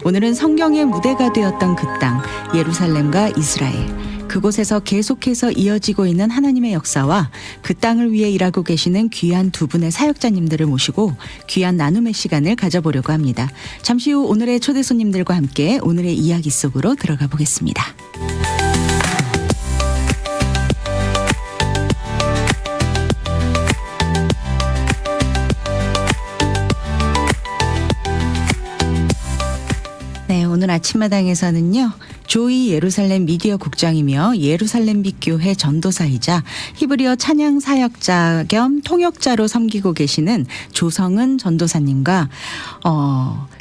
오늘은 성경의 무대가 되었던 그 땅, 예루살렘과 이스라엘. 그곳에서 계속해서 이어지고 있는 하나님의 역사와 그 땅을 위해 일하고 계시는 귀한 두 분의 사역자님들을 모시고 귀한 나눔의 시간을 가져보려고 합니다. 잠시 후 오늘의 초대 손님들과 함께 오늘의 이야기 속으로 들어가 보겠습니다. 네, 오늘 아침마당에서는요. 조이 예루살렘 미디어 국장이며 예루살렘 빛교회 전도사이자 히브리어 찬양 사역자 겸 통역자로 섬기고 계시는 조성은 전도사님과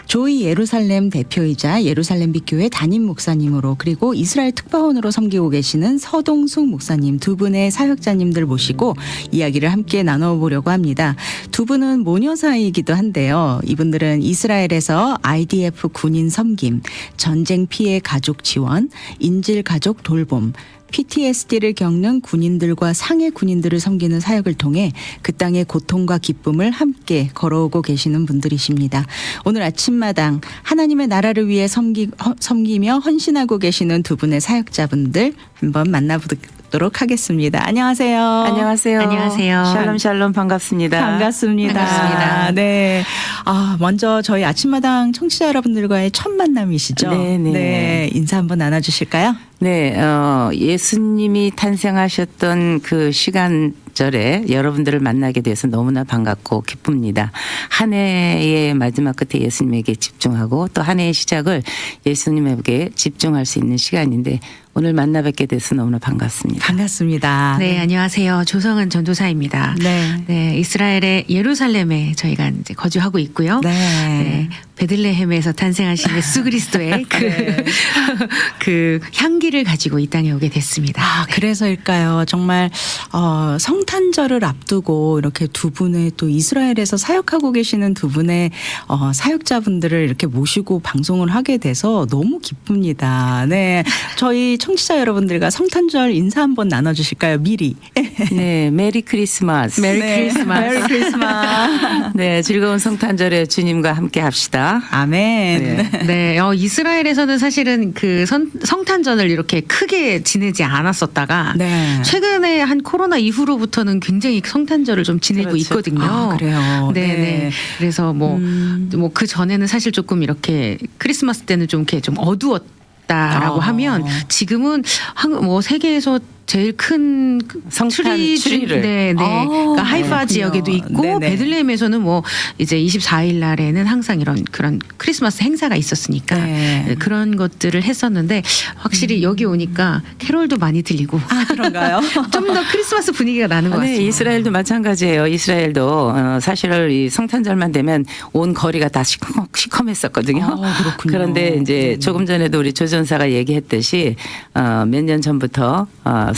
조이 예루살렘 대표이자 예루살렘 빛교회 담임 목사님으로 그리고 이스라엘 특파원으로 섬기고 계시는 서동숙 목사님 두 분의 사역자님들 모시고 이야기를 함께 나눠보려고 합니다. 두 분은 모녀사이기도 한데요. 이분들은 이스라엘에서 IDF 군인 섬김, 전쟁 피해 가족 지원, 인질 가족 돌봄, PTSD를 겪는 군인들과 상해 군인들을 섬기는 사역을 통해 그 땅의 고통과 기쁨을 함께 걸어오고 계시는 분들이십니다. 오늘 아침마당 하나님의 나라를 위해 섬기며 헌신하고 계시는 두 분의 사역자분들 한번 만나보도록 하겠습니다. 안녕하세요. 안녕하세요. 안녕하세요. 샬롬 샬롬 반갑습니다. 반갑습니다. 반갑습니다. 네. 먼저 저희 아침마당 청취자 여러분들과의 첫 만남이시죠? 네네. 네. 인사 한번 나눠주실까요? 네, 예수님이 탄생하셨던 그 시간절에 여러분들을 만나게 돼서 너무나 반갑고 기쁩니다. 한 해의 마지막 끝에 예수님에게 집중하고 또 한 해의 시작을 예수님에게 집중할 수 있는 시간인데 오늘 만나 뵙게 돼서 너무나 반갑습니다. 반갑습니다. 네, 안녕하세요. 조성은 전도사입니다. 네. 네, 이스라엘의 예루살렘에 저희가 이제 거주하고 있고요. 네. 네, 베들레헴에서 탄생하신 예수 그리스도의 그 향기를 가지고 이 땅에 오게 됐습니다. 네. 그래서일까요? 정말 성탄절을 앞두고 이렇게 두 분의 또 이스라엘에서 사역하고 계시는 두 분의 사역자분들을 이렇게 모시고 방송을 하게 돼서 너무 기쁩니다. 네, 저희 청취자 여러분들과 성탄절 인사 한번 나눠주실까요? 미리. 네, 메리 크리스마스. 메리 크리스마스. 메리 크리스마스. 네, 즐거운 성탄절에 주님과 함께 합시다. 아멘. 네, 이스라엘에서는 사실은 그 성탄절을 이렇게 크게 지내지 않았었다가 네. 최근에 한 코로나 이후로부터는 굉장히 성탄절을 좀 지내고 그렇죠. 있거든요. 그래요. 네. 그래서 뭐 그 전에는 사실 조금 이렇게 크리스마스 때는 좀 이렇게 좀 어두웠다라고 하면 지금은 세계에서 제일 큰 성탄 추리를. 네. 그러니까 하이파 그렇군요. 지역에도 있고 네네. 베들레헴에서는 이제 24일 날에는 항상 그런 크리스마스 행사가 있었으니까 네. 그런 것들을 했었는데 확실히 여기 오니까 캐롤도 많이 들리고 그런가요? 좀 더 크리스마스 분위기가 나는 것 같습니다. 네, 이스라엘도 마찬가지예요. 이스라엘도 사실 이 성탄절만 되면 온 거리가 다 시커맸었거든요. 그렇군요. 그런데 이제 조금 전에도 우리 조 전사가 얘기했듯이 몇 년 전부터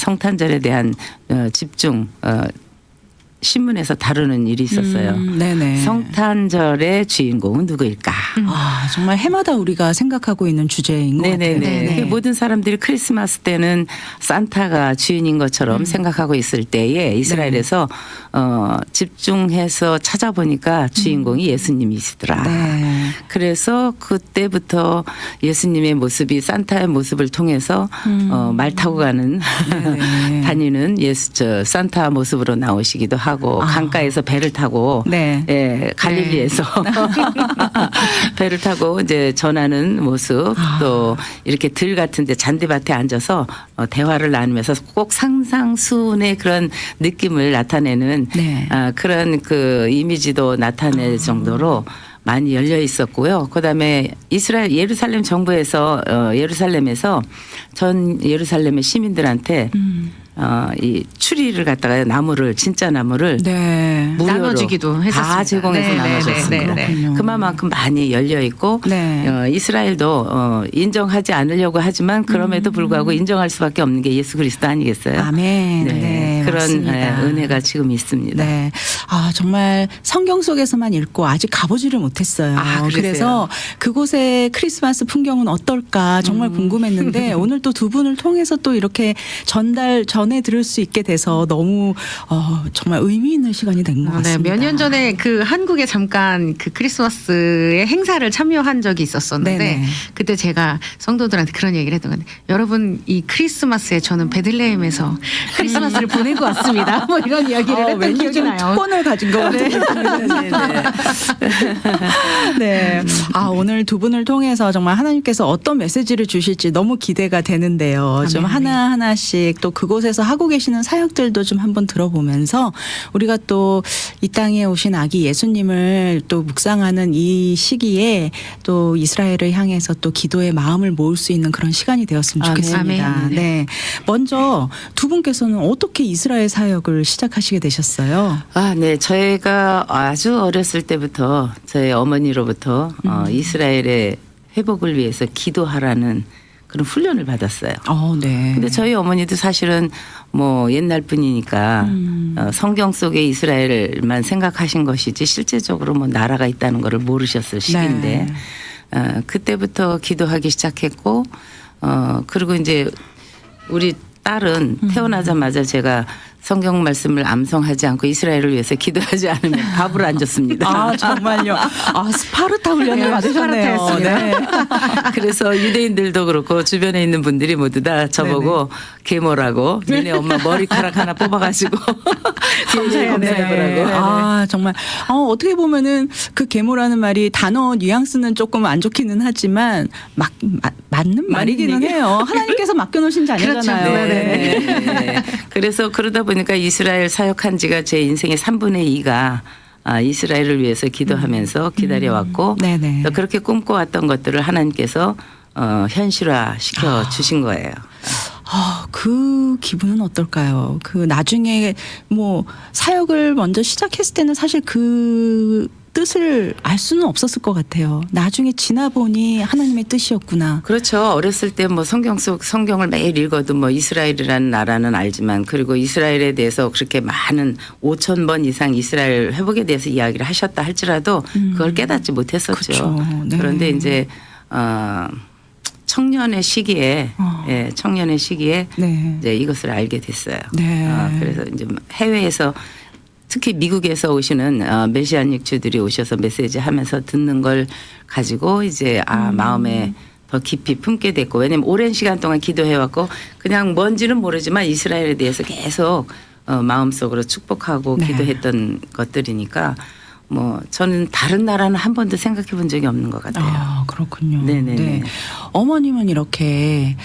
성탄절에 대한 집중 신문에서 다루는 일이 있었어요. 네네. 성탄절의 주인공은 누구일까? 정말 해마다 우리가 생각하고 있는 주제인 것 네네네. 같아요. 네네. 모든 사람들이 크리스마스 때는 산타가 주인인 것처럼 생각하고 있을 때에 이스라엘에서 집중해서 찾아보니까 주인공이 예수님이시더라. 네. 그래서 그때부터 예수님의 모습이 산타의 모습을 통해서 말 타고 가는 네네. 다니는 산타 모습으로 나오시기도 하고 강가에서 배를 타고 네. 예, 갈릴리에서 배를 타고 이제 전하는 모습 또 이렇게 들 같은데 잔디밭에 앉아서 대화를 나누면서 꼭 상상수훈의 그런 느낌을 나타내는 네. 그런 그 이미지도 나타낼 정도로 많이 열려 있었고요. 그다음에 이스라엘 예루살렘 정부에서 예루살렘에서 전 예루살렘의 시민들한테 이 추리를 갖다가 나무를 진짜 나무를 네. 무료로 나눠주기도 했었습니다. 다 제공해서 네, 나눠줬습니다. 네. 그렇군요. 그만큼 많이 열려 있고 네. 이스라엘도 인정하지 않으려고 하지만 그럼에도 불구하고 인정할 수밖에 없는 게 예수 그리스도 아니겠어요? 아멘. 네. 그런 맞습니다. 은혜가 지금 있습니다. 네. 정말 성경 속에서만 읽고 아직 가보지를 못했어요. 그러세요? 그래서 그곳의 크리스마스 풍경은 어떨까 정말 궁금했는데 오늘 또 두 분을 통해서 또 이렇게 전하는 전해 들을 수 있게 돼서 너무 정말 의미 있는 시간이 된 것 같습니다. 몇 년 전에 그 한국에 잠깐 그 크리스마스의 행사를 참여한 적이 있었었는데 네네. 그때 제가 성도들한테 그런 얘기를 했던 건데 여러분 이 크리스마스에 저는 베들레헴에서 크리스마스를 보내고 왔습니다. 뭐 이런 이야기를 했던 왠지 기억이 좀 나요. 특권을 가진 것 같아요. 네. 오늘 두 분을 통해서 정말 하나님께서 어떤 메시지를 주실지 너무 기대가 되는데요. 좀 네네. 하나하나씩 또 그곳에서 하고 계시는 사역들도 좀 한번 들어보면서 우리가 또 이 땅에 오신 아기 예수님을 또 묵상하는 이 시기에 또 이스라엘을 향해서 또 기도의 마음을 모을 수 있는 그런 시간이 되었으면 좋겠습니다. 아멘. 네. 먼저 두 분께서는 어떻게 이스라엘 사역을 시작하시게 되셨어요? 네. 저희가 아주 어렸을 때부터 저희 어머니로부터 이스라엘의 회복을 위해서 기도하라는 그런 훈련을 받았어요. 네. 근데 저희 어머니도 사실은 뭐 옛날 분이니까 성경 속의 이스라엘만 생각하신 것이지 실제적으로 뭐 나라가 있다는 거를 모르셨을 시기인데 그때부터 기도하기 시작했고 그리고 이제 우리 딸은 태어나자마자 제가 성경 말씀을 암송하지 않고 이스라엘을 위해서 기도하지 않으면 밥을 안 줬습니다. 정말요. 스파르타 훈련을 네, 받으셨네요. 스파르타였습니다. 네. 그래서 유대인들도 그렇고 주변에 있는 분들이 모두 다 저보고 계모라고 니네 엄마 머리카락 하나 뽑아가지고 검사해보라고. 정말 어떻게 보면은 그 계모라는 말이 단어 뉘앙스는 조금 안 좋기는 하지만 맞는 말이기는 해요. 하나님께서 맡겨놓으신 자녀잖아요. 그렇죠. 네. 그래서 그러다 보니까 이스라엘 사역한 지가 제 인생의 3분의 2가 이스라엘을 위해서 기도하면서 기다려왔고 네네. 또 그렇게 꿈꿔왔던 것들을 하나님께서 현실화 주신 거예요. 그 기분은 어떨까요? 그 나중에 뭐 사역을 먼저 시작했을 때는 사실 그 뜻을 알 수는 없었을 것 같아요. 나중에 지나보니 하나님의 뜻이었구나. 그렇죠. 어렸을 때 뭐 성경을 매일 읽어도 뭐 이스라엘이라는 나라는 알지만 그리고 이스라엘에 대해서 그렇게 많은 5,000번 이상 이스라엘 회복에 대해서 이야기를 하셨다 할지라도 그걸 깨닫지 못했었죠. 그렇죠. 네. 그런데 이제 청년의 시기에 네. 이제 이것을 알게 됐어요. 네. 그래서 이제 해외에서 특히 미국에서 오시는 메시아닉 주들이 오셔서 메시지 하면서 듣는 걸 가지고 이제 마음에 더 깊이 품게 됐고 왜냐하면 오랜 시간 동안 기도해왔고 그냥 뭔지는 모르지만 이스라엘에 대해서 계속 마음속으로 축복하고 네. 기도했던 것들이니까 뭐 저는 다른 나라는 한 번도 생각해 본 적이 없는 것 같아요. 그렇군요. 네네네. 네. 어머님은 이렇게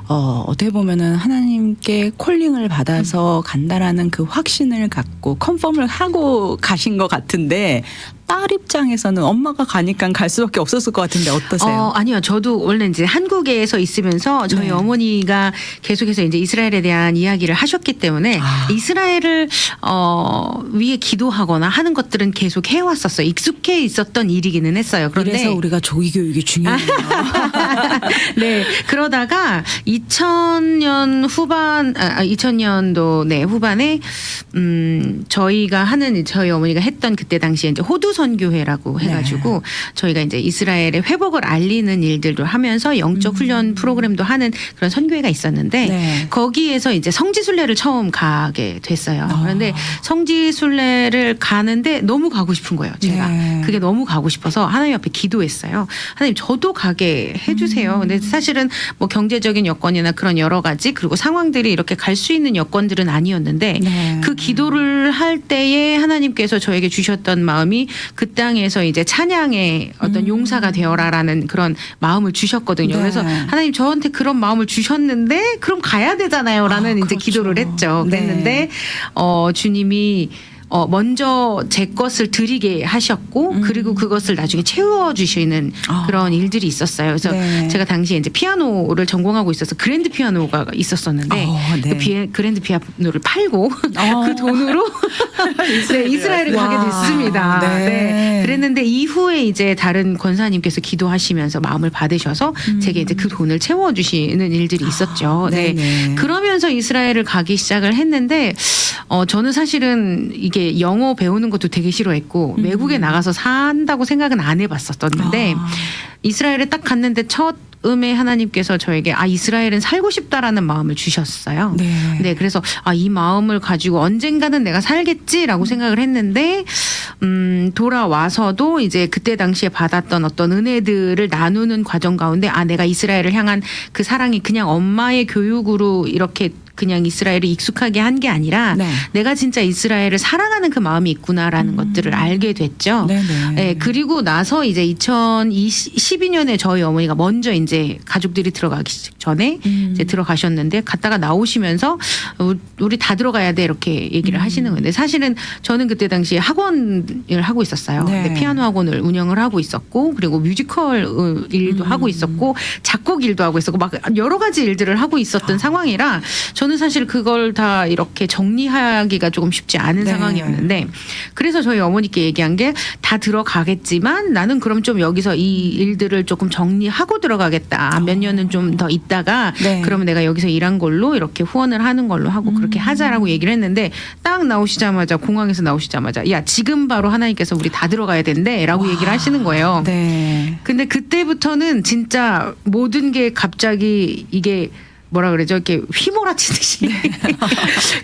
어떻게 보면은 하나님께 콜링을 받아서 간다라는 그 확신을 갖고 컨펌을 하고 가신 것 같은데 딸 입장에서는 엄마가 가니까 갈 수밖에 없었을 것 같은데 어떠세요? 아니요. 저도 원래 이제 한국에서 있으면서 저희 네. 어머니가 계속해서 이제 이스라엘에 대한 이야기를 하셨기 때문에 이스라엘을 위해 기도하거나 하는 것들은 계속 해왔었어요. 익숙해 있었던 일이기는 했어요. 그런데 그래서 우리가 조기 교육이 중요해요. 네. 그러다가 2000년 후반, 2000년도 후반에 저희가 하는 저희 어머니가 했던 그때 당시에 이제 호두 선교회라고 해가지고 저희가 이제 이스라엘의 회복을 알리는 일들도 하면서 영적 훈련 프로그램도 하는 그런 선교회가 있었는데 네. 거기에서 이제 성지순례를 처음 가게 됐어요. 그런데 성지순례를 가는데 너무 가고 싶은 거예요. 제가 네. 그게 너무 가고 싶어서 하나님 앞에 기도했어요. 하나님 저도 가게 해주세요. 근데 사실은 뭐 경제적인 여건이나 그런 여러 가지 그리고 상황들이 이렇게 갈 수 있는 여건들은 아니었는데 네. 그 기도를 할 때에 하나님께서 저에게 주셨던 마음이 그 땅에서 이제 찬양의 어떤 용사가 되어라라는 그런 마음을 주셨거든요. 네. 그래서 하나님 저한테 그런 마음을 주셨는데 그럼 가야 되잖아요라는 이제 그렇죠. 기도를 했죠. 네. 그랬는데 주님이 먼저 제 것을 드리게 하셨고 그리고 그것을 나중에 채워주시는 그런 일들이 있었어요. 그래서 네. 제가 당시에 이제 피아노를 전공하고 있어서 그랜드 피아노가 있었었는데 네. 그 그랜드 피아노를 팔고 그 돈으로 이스라엘을 와. 가게 됐습니다. 네. 네. 그랬는데 이후에 이제 다른 권사님께서 기도하시면서 마음을 받으셔서 제게 이제 그 돈을 채워주시는 일들이 있었죠. 네. 네네. 그러면서 이스라엘을 가기 시작을 했는데 저는 사실은 이게 영어 배우는 것도 되게 싫어했고 외국에 나가서 산다고 생각은 안 해봤었는데 이스라엘에 딱 갔는데 첫 처음에 하나님께서 저에게 이스라엘은 살고 싶다라는 마음을 주셨어요. 네, 그래서 이 마음을 가지고 언젠가는 내가 살겠지라고 생각을 했는데 돌아와서도 이제 그때 당시에 받았던 어떤 은혜들을 나누는 과정 가운데 내가 이스라엘을 향한 그 사랑이 그냥 엄마의 교육으로 이렇게 그냥 이스라엘을 익숙하게 한 게 아니라 네. 내가 진짜 이스라엘을 사랑하는 그 마음이 있구나라는 것들을 알게 됐죠. 네네. 네, 그리고 나서 이제 2012년에 저희 어머니가 먼저 이제 가족들이 들어가기 전에 이제 들어가셨는데 갔다가 나오시면서 우리 다 들어가야 돼 이렇게 얘기를 하시는 건데 사실은 저는 그때 당시에 학원을 하고 있었어요. 네. 근데 피아노 학원을 운영을 하고 있었고 그리고 뮤지컬 일도 하고 있었고 작곡 일도 하고 있었고 막 여러 가지 일들을 하고 있었던 상황이라 저는 사실 그걸 다 이렇게 정리하기가 조금 쉽지 않은 네. 상황이었는데 그래서 저희 어머니께 얘기한 게 다 들어가겠지만 나는 그럼 좀 여기서 이 일들을 조금 정리하고 들어가겠다. 몇 년은 좀 더 있다가 네. 그러면 내가 여기서 일한 걸로 이렇게 후원을 하는 걸로 하고 그렇게 하자라고 얘기를 했는데 딱 나오시자마자 공항에서 나오시자마자 야 지금 바로 하나님께서 우리 다 들어가야 된대라고 얘기를 하시는 거예요. 네. 근데 그때부터는 진짜 모든 게 갑자기 이게 뭐라 그러죠? 이렇게 휘몰아치듯이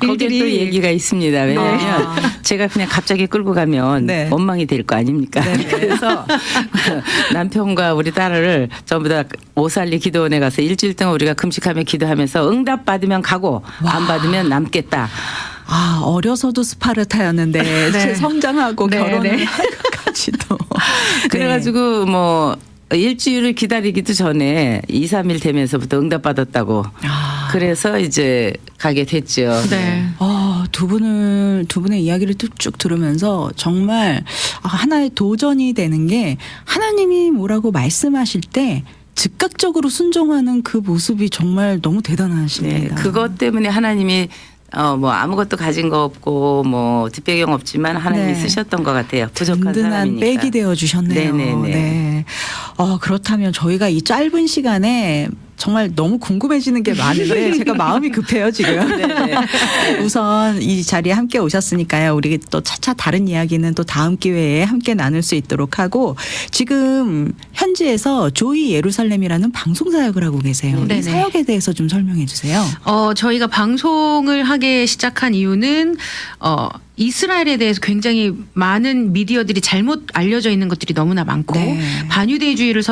거기에 또 얘기가 있습니다. 왜냐하면 제가 그냥 갑자기 끌고 가면 네. 원망이 될 거 아닙니까? 그래서 남편과 우리 딸을 전부 다 오살리 기도원에 가서 일주일 동안 우리가 금식하며 기도하면서 응답 받으면 가고 안 받으면 남겠다. 어려서도 스파르타였는데 네. 성장하고 네, 결혼을 네. 할까지도. 그래가지고 뭐 일주일을 기다리기도 전에 2, 3일 되면서부터 응답 받았다고. 그래서 이제 가게 됐죠. 네. 두 분의 이야기를 쭉 들으면서 정말 하나의 도전이 되는 게 하나님이 뭐라고 말씀하실 때 즉각적으로 순종하는 그 모습이 정말 너무 네, 대단하십니다. 그것 때문에 하나님이 뭐 아무것도 가진 거 없고 뭐 뒷배경 없지만 하나님이 네. 쓰셨던 것 같아요. 부족한 든든한 사람이니까. 백이 되어 주셨네요. 네네네. 네. 그렇다면 저희가 이 짧은 시간에 정말 너무 궁금해지는 게 많은데 제가 마음이 급해요 지금. 우선 이 자리에 함께 오셨으니까요. 우리 또 차차 다른 이야기는 또 다음 기회에 함께 나눌 수 있도록 하고 지금 현지에서 조이 예루살렘이라는 방송 사역을 하고 계세요. 이 네네. 사역에 대해서 좀 설명해 주세요. 저희가 방송을 하게 시작한 이유는 이스라엘에 대해서 굉장히 많은 미디어들이 잘못 알려져 있는 것들이 너무나 많고 네. 반유대주의를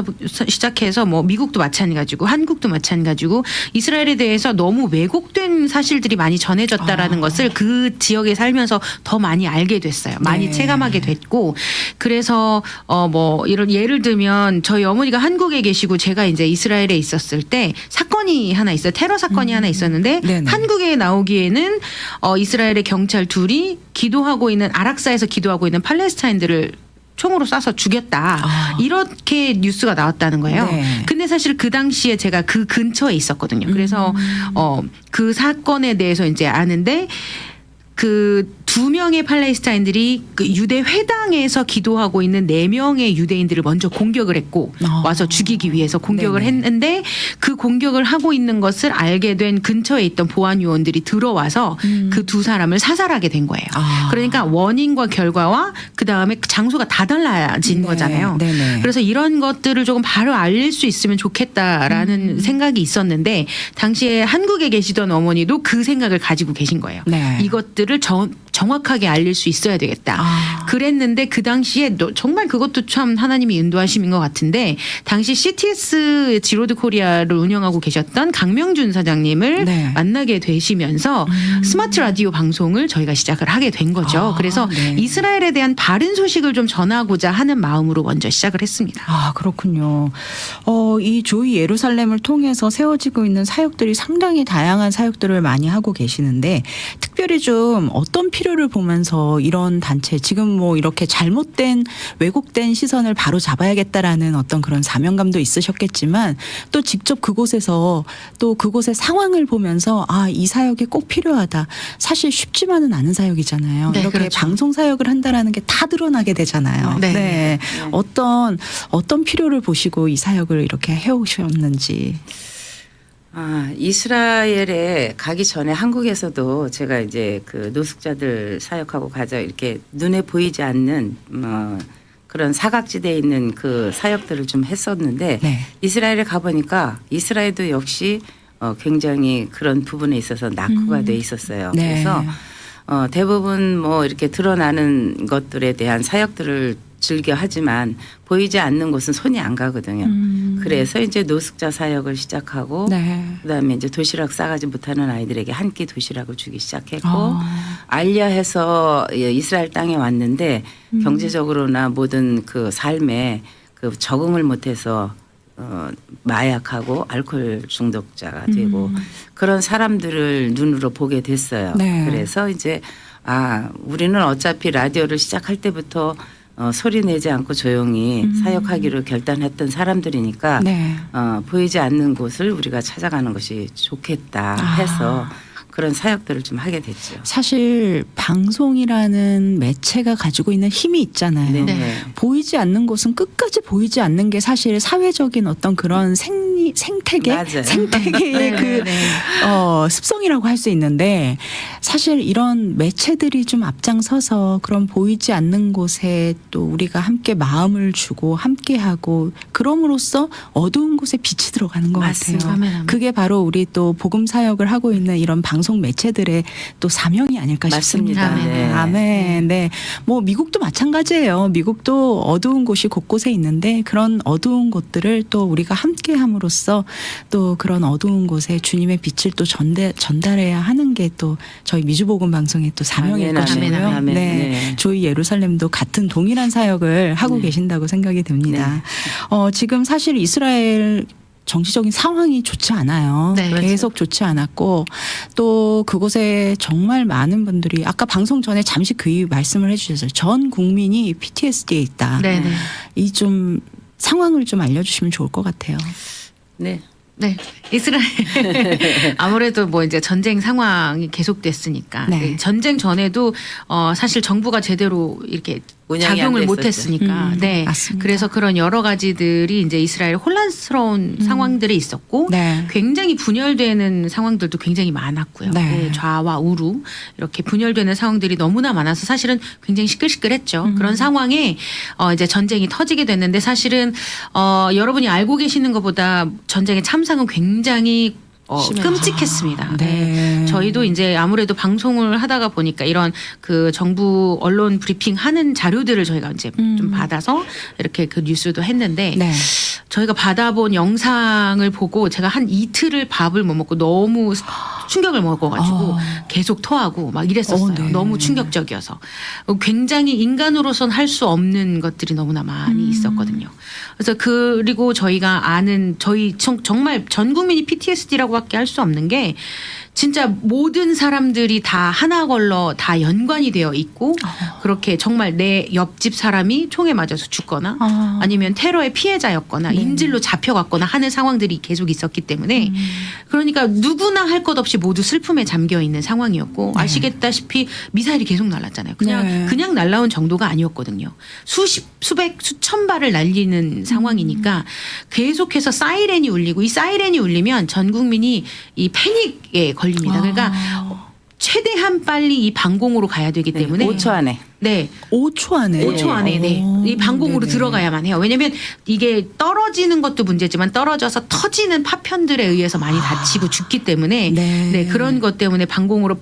시작해서 뭐 미국도 마찬가지고 한국도 마찬가지고 이스라엘에 대해서 너무 왜곡된 사실들이 많이 전해졌다라는 것을 그 지역에 살면서 더 많이 알게 됐어요. 많이 네. 체감하게 됐고 그래서 뭐 이런 예를 들면 저희 어머니가 한국에 계시고 제가 이제 이스라엘에 있었을 때 사건이 하나 있어요. 테러 사건이 하나 있었는데 네네. 한국에 나오기에는 이스라엘의 경찰 둘이 기도하고 있는 아락사에서 기도하고 있는 팔레스타인들을 총으로 쏴서 죽였다. 이렇게 뉴스가 나왔다는 거예요. 네. 근데 사실 그 당시에 제가 그 근처에 있었거든요. 그래서 그 사건에 대해서 이제 아는데 그 2명의 팔레스타인들이 그 유대 회당에서 기도하고 있는 4명의 유대인들을 먼저 공격을 했고 와서 죽이기 위해서 공격을 네네. 했는데 그 공격을 하고 있는 것을 알게 된 근처에 있던 보안 요원들이 들어와서 그 두 사람을 사살하게 된 거예요. 그러니까 원인과 결과와 그 다음에 장소가 다 달라진 네. 거잖아요. 네네. 그래서 이런 것들을 조금 바로 알릴 수 있으면 좋겠다라는 생각이 있었는데 당시에 한국에 계시던 어머니도 그 생각을 가지고 계신 거예요. 네. 이것들을 정확하게 알릴 수 있어야 되겠다. 그랬는데 그 당시에 정말 그것도 참 하나님이 인도하심인 것 같은데 당시 CTS 지로드 코리아를 운영하고 계셨던 강명준 사장님을 네. 만나게 되시면서 스마트 라디오 방송을 저희가 시작을 하게 된 거죠. 그래서 네. 이스라엘에 대한 바른 소식을 좀 전하고자 하는 마음으로 먼저 시작을 했습니다. 그렇군요. 이 조이 예루살렘을 통해서 세워지고 있는 사역들이 상당히 다양한 사역들을 많이 하고 계시는데 특별히 좀 어떤 필요를 보면서 이런 단체 지금 뭐 이렇게 잘못된 왜곡된 시선을 바로 잡아야겠다라는 어떤 그런 사명감도 있으셨겠지만 또 직접 그곳에서 또 그곳의 상황을 보면서 이 사역이 꼭 필요하다. 사실 쉽지만은 않은 사역이잖아요. 네, 이렇게 그렇죠. 방송 사역을 한다라는 게 다 드러나게 되잖아요. 네. 어떤 필요를 보시고 이 사역을 이렇게 해오셨는지. 이스라엘에 가기 전에 한국에서도 제가 이제 그 노숙자들 사역하고 가자 이렇게 눈에 보이지 않는 그런 사각지대에 있는 그 사역들을 좀 했었는데 네. 이스라엘에 가보니까 이스라엘도 역시 굉장히 그런 부분에 있어서 낙후가 돼 있었어요. 네. 그래서 대부분 뭐 이렇게 드러나는 것들에 대한 사역들을 즐겨 하지만 보이지 않는 곳은 손이 안 가거든요. 그래서 이제 노숙자 사역을 시작하고 네. 그다음에 이제 도시락 싸가지 못하는 아이들에게 한 끼 도시락을 주기 시작했고 아. 알려해서 이스라엘 땅에 왔는데 경제적으로나 모든 그 삶에 그 적응을 못해서 마약하고 알코올 중독자가 되고 그런 사람들을 눈으로 보게 됐어요. 네. 그래서 이제 우리는 어차피 라디오를 시작할 때부터 소리 내지 않고 조용히 사역하기로 결단했던 사람들이니까 네. 보이지 않는 곳을 우리가 찾아가는 것이 좋겠다 해서 그런 사역들을 좀 하게 됐죠. 사실 방송이라는 매체가 가지고 있는 힘이 있잖아요. 네. 보이지 않는 곳은 끝까지 보이지 않는 게 사실 사회적인 어떤 그런 생태계, 맞아요. 생태계의 그 습성이라고 할 수 있는데 사실 이런 매체들이 좀 앞장서서 그런 보이지 않는 곳에 또 우리가 함께 마음을 주고 함께하고 그럼으로써 어두운 곳에 빛이 들어가는 것 맞습니다. 같아요. 아멘, 아멘. 그게 바로 우리 또 복음 사역을 하고 있는 이런 방송 매체들의 또 사명이 아닐까 맞습니다. 싶습니다. 네. 아멘. 네. 뭐 미국도 마찬가지예요. 미국도 어두운 곳이 곳곳에 있는데 그런 어두운 곳들을 또 우리가 함께함으로써 또 그런 어두운 곳에 주님의 빛을 또 전달해야 하는 게 또 저희 미주복음 방송의 또 사명일 아멘, 것이고요. 아멘, 아멘. 네. 네. 조이 예루살렘도 같은 동일한 사역을 하고 네. 계신다고 생각이 듭니다. 지금 사실 이스라엘 정치적인 상황이 좋지 않아요. 네, 계속 좋지 않았고 또 그곳에 정말 많은 분들이 아까 방송 전에 잠시 그 말씀을 해주셨어요. 전 국민이 PTSD에 있다. 네네. 이 좀 상황을 좀 알려주시면 좋을 것 같아요. 네. 네. 이스라엘 아무래도 뭐 이제 전쟁 상황이 계속됐으니까 네. 전쟁 전에도 사실 정부가 제대로 이렇게 운영이 작용을 안 못 됐었죠. 했으니까 네. 맞습니다. 그래서 그런 여러 가지들이 이제 이스라엘 혼란스러운 상황들이 있었고 네. 굉장히 분열되는 상황들도 굉장히 많았고요. 네. 네, 좌와 우루 이렇게 분열되는 상황들이 너무나 많아서 사실은 굉장히 시끌시끌했죠. 그런 상황에 이제 전쟁이 터지게 됐는데 사실은 여러분이 알고 계시는 것보다 전쟁의 참상은 굉장히 끔찍했습니다. 네. 저희도 이제 아무래도 방송을 하다가 보니까 이런 그 정부 언론 브리핑 하는 자료들을 저희가 이제 좀 받아서 이렇게 그 뉴스도 했는데 네. 저희가 받아본 영상을 보고 제가 한 이틀을 밥을 못 먹고 너무 충격을 먹어가지고 계속 토하고 막 이랬었어요. 네. 너무 충격적이어서 굉장히 인간으로선 할 수 없는 것들이 너무나 많이 있었거든요. 그래서 그리고 저희가 아는 저희 정말 전 국민이 PTSD라고밖에 할 수 없는 게 진짜 모든 사람들이 다 하나 걸러 다 연관이 되어 있고 그렇게 정말 내 옆집 사람이 총에 맞아서 죽거나 아니면 테러의 피해자였거나 인질로 잡혀갔거나 하는 상황들이 계속 있었기 때문에 그러니까 누구나 할 것 없이 모두 슬픔에 잠겨 있는 상황이었고 아시겠다시피 미사일이 계속 날랐잖아요. 그냥 날라온 정도가 아니었거든요. 수백 수천 발을 날리는 상황이니까 계속해서 사이렌이 울리고 이 사이렌이 울리면 전 국민이 이 패닉에 걸립니다. 그러니까 최대한 빨리 이 방공으로 가야 되기 때문에 5초 안에. 네. 5초 안에. 5초 안에 이 방공으로 네네. 들어가야만 해요. 왜냐하면 이게 떨어지는 것도 문제지만 떨어져서 터지는 파편들에 의해서 많이 다치고 죽기 때문에 네. 그런 것 때문에 방공으로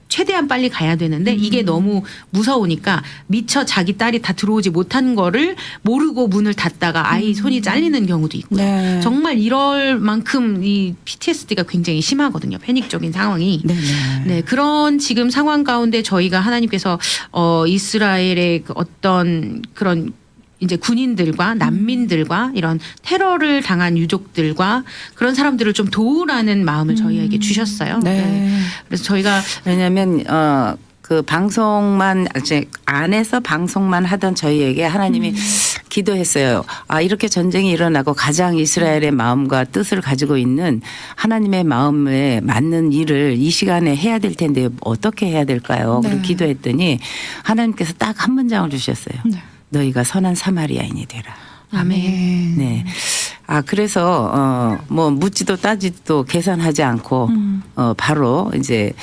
최대한 빨리 가야 되는데 이게 너무 무서우니까 미처 자기 딸이 다 들어오지 못한 거를 모르고 문을 닫다가 아이 손이 잘리는 경우도 있고요. 네. 정말 이럴 만큼 이 PTSD가 굉장히 심하거든요. 패닉적인 상황이. 네. 네, 그런 지금 상황 가운데 저희가 하나님께서 이스라엘의 그 어떤 그런 이제 군인들과 난민들과 이런 테러를 당한 유족들과 그런 사람들을 좀 도우라는 마음을 저희에게 주셨어요. 네. 그래서 저희가 왜냐하면 그 방송만 이제 안에서 방송만 하던 저희에게 하나님이 기도했어요. 이렇게 전쟁이 일어나고 가장 이스라엘의 마음과 뜻을 가지고 있는 하나님의 마음에 맞는 일을 이 시간에 해야 될 텐데 어떻게 해야 될까요? 네. 그리고 기도했더니 하나님께서 딱 한 문장을 주셨어요. 네. 너희가 선한 사마리아인이 되라. 아멘. 네. 그래서 뭐 묻지도 따지도 계산하지 않고 바로 이제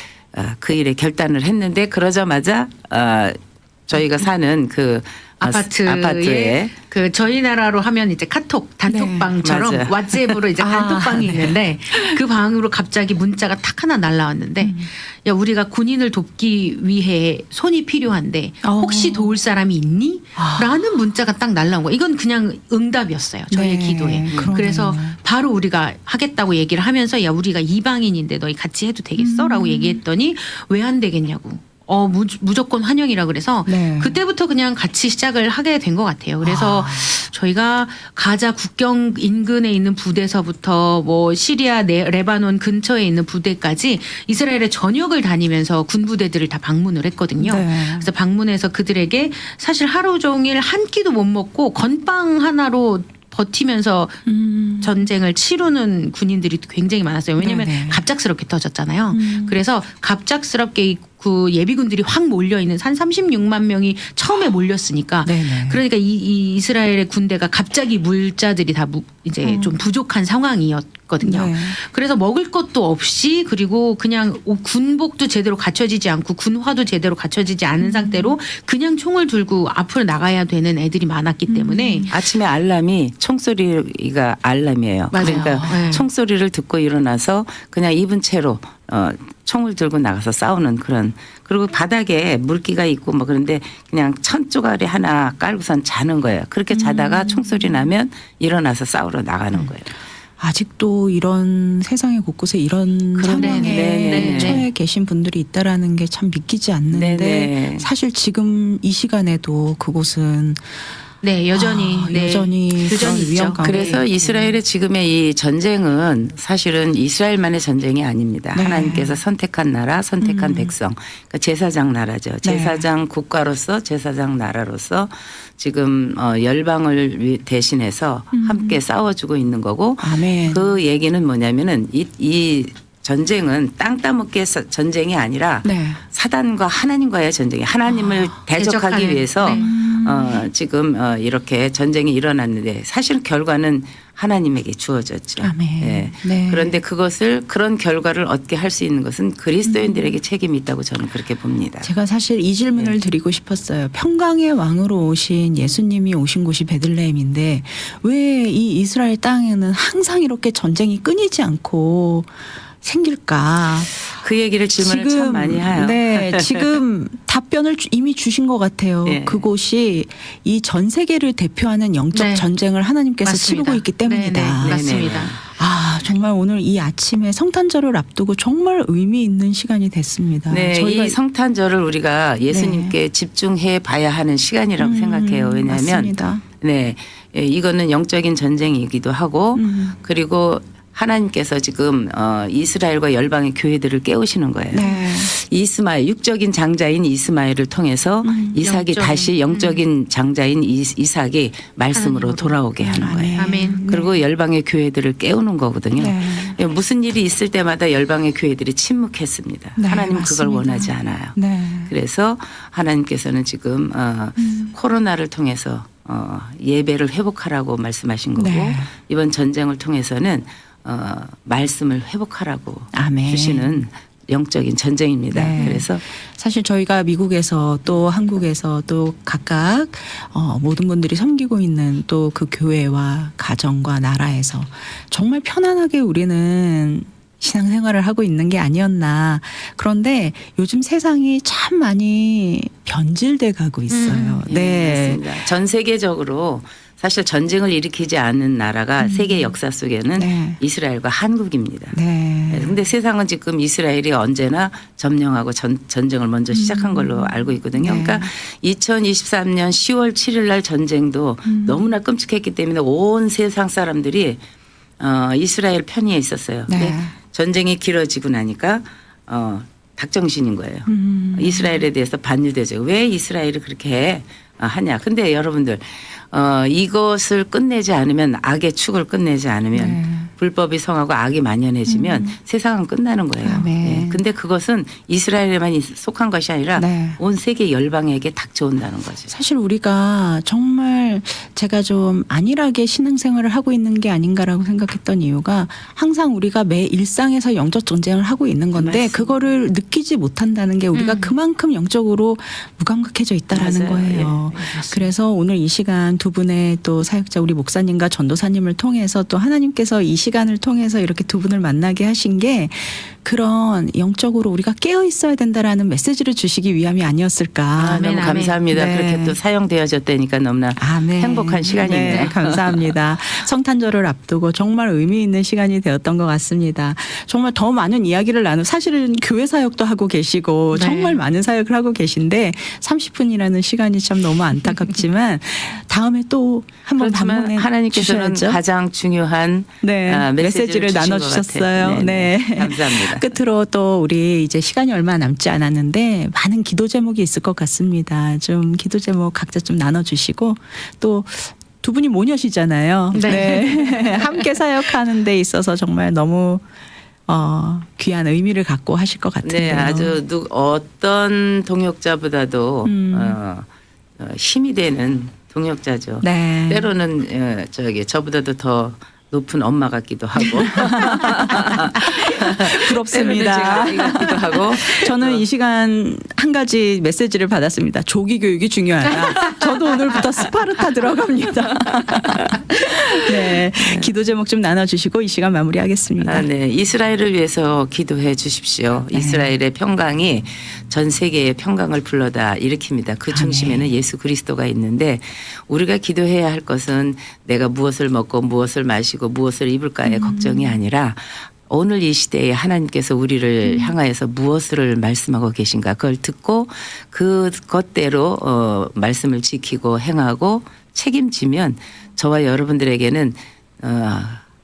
그 일에 결단을 했는데 그러자마자 저희가 사는 그 아파트에 그 저희 나라로 하면 이제 카톡 단톡방처럼 네, 맞아요. 왓츠앱으로 이제 단톡방이 있는데 그 방으로 갑자기 문자가 탁 하나 날라왔는데 야 우리가 군인을 돕기 위해 손이 필요한데 혹시 도울 사람이 있니? 라는 문자가 딱 날라온 거예요. 이건 그냥 응답이었어요. 저희의 네, 기도에. 그러네요. 그래서 바로 우리가 하겠다고 얘기를 하면서 야 우리가 이방인인데 너희 같이 해도 되겠어? 라고 얘기했더니 왜 안 되겠냐고. 무조건 환영이라 그래서 네. 그때부터 그냥 같이 시작을 하게 된 것 같아요. 그래서 저희가 가자 국경 인근에 있는 부대서부터 뭐 시리아, 레바논 근처에 있는 부대까지 이스라엘의 전역을 다니면서 군 부대들을 다 방문을 했거든요. 네. 그래서 방문해서 그들에게 사실 하루 종일 한 끼도 못 먹고 건빵 하나로 버티면서 전쟁을 치르는 군인들이 굉장히 많았어요. 왜냐하면 네네. 갑작스럽게 터졌잖아요. 그래서 갑작스럽게 그 예비군들이 확 몰려 있는 한 36만 명이 처음에 몰렸으니까 네네. 그러니까 이 이스라엘의 군대가 갑자기 물자들이 다 이제 좀 부족한 상황이었거든요. 네. 그래서 먹을 것도 없이 그리고 그냥 군복도 제대로 갖춰지지 않고 군화도 제대로 갖춰지지 않은 상태로 그냥 총을 들고 앞으로 나가야 되는 애들이 많았기 때문에 아침에 알람이 총소리가 알람이에요. 맞아요. 그러니까 네. 총소리를 듣고 일어나서 그냥 입은 채로 총을 들고 나가서 싸우는 그런, 그리고 바닥에 물기가 있고 뭐 그런데 그냥 천조가리 하나 깔고선 자는 거예요. 그렇게 자다가 총소리 나면 일어나서 싸우러 나가는 거예요. 아직도 이런 세상의 곳곳에 이런 상황에 네. 처해 계신 분들이 있다라는 게 참 믿기지 않는데 네. 사실 지금 이 시간에도 그곳은 네 여전히 여전히 그런 있죠. 위험감. 그래서 이스라엘의 지금의 이 전쟁은 사실은 이스라엘만의 전쟁이 아닙니다. 네. 하나님께서 선택한 나라, 선택한 백성, 그러니까 제사장 나라죠. 제사장 국가로서, 제사장 나라로서 지금 열방을 대신해서 함께 싸워주고 있는 거고, 아멘. 그 얘기는 뭐냐면은 이 전쟁은 땅 따먹기의 전쟁이 아니라 네. 사단과 하나님과의 전쟁이, 하나님을 대적하기 대적하는, 위해서 네. 지금 이렇게 전쟁이 일어났는데 사실은 결과는 하나님에게 주어졌죠. 아멘. 예. 네. 그런데 그런 결과를 얻게 할 수 있는 것은 그리스도인들에게 책임이 있다고 저는 그렇게 봅니다. 제가 사실 이 질문을 드리고 싶었어요. 평강의 왕으로 오신 예수님이 오신 곳이 베들레헴인데 왜 이 이스라엘 땅에는 항상 이렇게 전쟁이 끊이지 않고 생길까? 그 얘기를 질문을 참 많이 해요. 네, 지금 답변을 이미 주신 것 같아요. 네. 그곳이 이 전 세계를 대표하는 영적 네. 전쟁을 하나님께서 맞습니다. 치르고 있기 때문이다. 네, 맞습니다. 아, 정말 오늘 이 아침에 성탄절을 앞두고 정말 의미 있는 시간이 됐습니다. 네, 저희가 이 성탄절을 우리가 예수님께 집중해 봐야 하는 시간이라고 생각해요. 왜냐하면 맞습니다. 네, 이거는 영적인 전쟁이기도 하고 음. 그리고 하나님께서 지금 이스라엘과 열방의 교회들을 깨우시는 거예요. 네. 이스마엘, 육적인 장자인 이스마엘을 통해서 이삭이 영적인, 다시 영적인 장자인 이삭이 말씀으로 하나님으로. 돌아오게 하는 거예요. 아멘. 그리고 열방의 교회들을 깨우는 거거든요. 네. 무슨 일이 있을 때마다 열방의 교회들이 침묵했습니다. 네, 하나님은 그걸 맞습니다. 원하지 않아요. 네. 그래서 하나님께서는 지금 코로나를 통해서 예배를 회복하라고 말씀하신 거고 네. 이번 전쟁을 통해서는 말씀을 회복하라고 아멘. 주시는 영적인 전쟁입니다. 네. 그래서 사실 저희가 미국에서 또 한국에서 또 각각 모든 분들이 섬기고 있는 또 그 교회와 가정과 나라에서 정말 편안하게 우리는 신앙생활을 하고 있는 게 아니었나. 그런데 요즘 세상이 참 많이 변질돼 가고 있어요. 네. 맞습니다. 전 세계적으로 사실 전쟁을 일으키지 않는 나라가 세계 역사 속에는 네. 이스라엘과 한국입니다. 네. 그런데 세상은 지금 이스라엘이 언제나 점령하고 전쟁을 먼저 시작한 걸로 알고 있거든요. 네. 그러니까 2023년 10월 7일 날 전쟁도 너무나 끔찍했기 때문에 온 세상 사람들이 이스라엘 편에 있었어요. 네. 근데 전쟁이 길어지고 나니까 닭정신인 거예요. 이스라엘에 대해서 반유대죠. 왜 이스라엘이 그렇게 하냐. 근데 여러분들 이것을 끝내지 않으면 악의 축을 끝내지 않으면 네. 불법이 성하고 악이 만연해지면 세상은 끝나는 거예요. 아멘. 예. 근데 그것은 이스라엘에만 속한 것이 아니라 네. 온 세계 열방에게 닥쳐온다는 거죠. 사실 우리가 정말 제가 좀 안일하게 신앙생활을 하고 있는 게 아닌가라고 생각했던 이유가 항상 우리가 매 일상에서 영적 전쟁을 하고 있는 건데 맞습니다. 그거를 느끼지 못한다는 게 우리가 그만큼 영적으로 무감각해져 있다라는 맞아요. 거예요. 예. 그래서 오늘 이 시간 두 분의 또 사역자 우리 목사님과 전도사님을 통해서 또 하나님께서 이 시간을 통해서 이렇게 두 분을 만나게 하신 게 그런 영적으로 우리가 깨어 있어야 된다라는 메시지를 주시기 위함이 아니었을까. 아멘, 너무 아멘. 감사합니다. 네. 그렇게 또 사용되어졌다니까 너무나 아멘. 행복한 시간이네요. 네, 감사합니다. 성탄절을 앞두고 정말 의미 있는 시간이 되었던 것 같습니다. 정말 더 많은 이야기를 사실은 교회 사역도 하고 계시고 네. 정말 많은 사역을 하고 계신데 30분이라는 시간이 참 너무 안타깝지만 다음에 또 한번 그렇지만 방문해 하나님께서는 주셔야죠. 가장 중요한 네, 메시지를 주신 것 나눠주셨어요. 같아요. 네. 감사합니다. 끝으로 또 우리 이제 시간이 얼마 남지 않았는데 많은 기도 제목이 있을 것 같습니다. 좀 기도 제목 각자 좀 나눠주시고 또 두 분이 모녀시잖아요. 네. 함께 사역하는 데 있어서 정말 너무 귀한 의미를 갖고 하실 것 같은데요. 네, 아주 어떤 동역자보다도 힘이 되는 동역자죠. 네. 때로는 저보다도 더 높은 엄마 같기도 하고 부럽습니다. 때로는 제가 같기도 하고 저는 이 시간 한 가지 메시지를 받았습니다. 조기 교육이 중요하다. 저도 오늘부터 스파르타 들어갑니다. 네, 기도 제목 좀 나눠주시고 이 시간 마무리하겠습니다. 네. 이스라엘을 위해서 기도해 주십시오. 네. 이스라엘의 평강이 전 세계의 평강을 불러다 일으킵니다. 그 중심에는 예수 그리스도가 있는데 우리가 기도해야 할 것은 내가 무엇을 먹고 무엇을 마시고 무엇을 입을까의 걱정이 아니라 오늘 이 시대에 하나님께서 우리를 향하여서 무엇을 말씀하고 계신가 그걸 듣고 그것대로 말씀을 지키고 행하고 책임지면 저와 여러분들에게는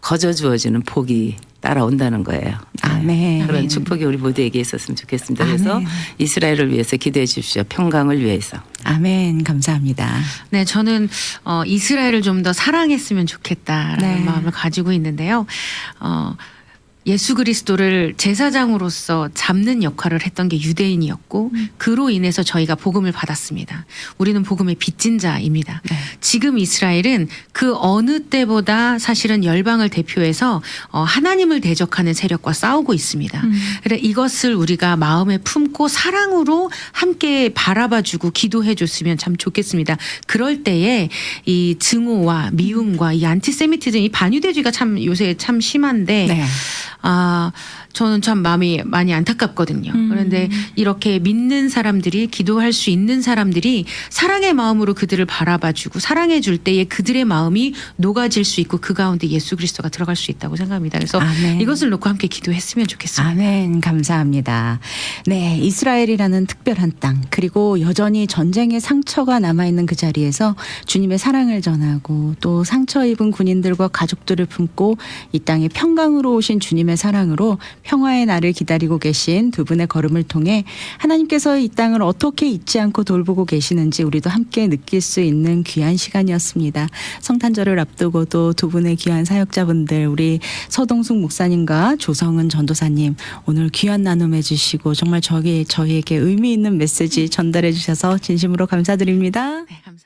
거저 주어지는 복이 따라온다는 거예요. 아멘. 그런 축복이 우리 모두에게 있었으면 좋겠습니다. 그래서 아멘. 이스라엘을 위해서 기도해 주십시오. 평강을 위해서. 아멘. 감사합니다. 네, 저는 이스라엘을 좀 더 사랑했으면 좋겠다라는 네. 마음을 가지고 있는데요. 예수 그리스도를 제사장으로서 잡는 역할을 했던 게 유대인이었고 그로 인해서 저희가 복음을 받았습니다. 우리는 복음의 빚진 자입니다. 네. 지금 이스라엘은 그 어느 때보다 사실은 열방을 대표해서 하나님을 대적하는 세력과 싸우고 있습니다. 그래 이것을 우리가 마음에 품고 사랑으로 함께 바라봐주고 기도해줬으면 참 좋겠습니다. 그럴 때에 이 증오와 미움과 이 안티세미티즘, 이 반유대주의가 참 요새 참 심한데 네. 저는 참 마음이 많이 안타깝거든요. 그런데 이렇게 믿는 사람들이 기도할 수 있는 사람들이 사랑의 마음으로 그들을 바라봐주고 사랑해줄 때에 그들의 마음이 녹아질 수 있고 그 가운데 예수 그리스도가 들어갈 수 있다고 생각합니다. 그래서 아멘. 이것을 놓고 함께 기도했으면 좋겠습니다. 아멘. 감사합니다. 네, 이스라엘이라는 특별한 땅 그리고 여전히 전쟁의 상처가 남아있는 그 자리에서 주님의 사랑을 전하고 또 상처 입은 군인들과 가족들을 품고 이 땅에 평강으로 오신 주님의 사랑으로 평화의 날을 기다리고 계신 두 분의 걸음을 통해 하나님께서 이 땅을 어떻게 잊지 않고 돌보고 계시는지 우리도 함께 느낄 수 있는 귀한 시간이었습니다. 성탄절을 앞두고도 두 분의 귀한 사역자분들 우리 서동숙 목사님과 조성은 전도사님 오늘 귀한 나눔해 주시고 정말 저희에게 의미 있는 메시지 전달해 주셔서 진심으로 감사드립니다. 네, 감사합니다.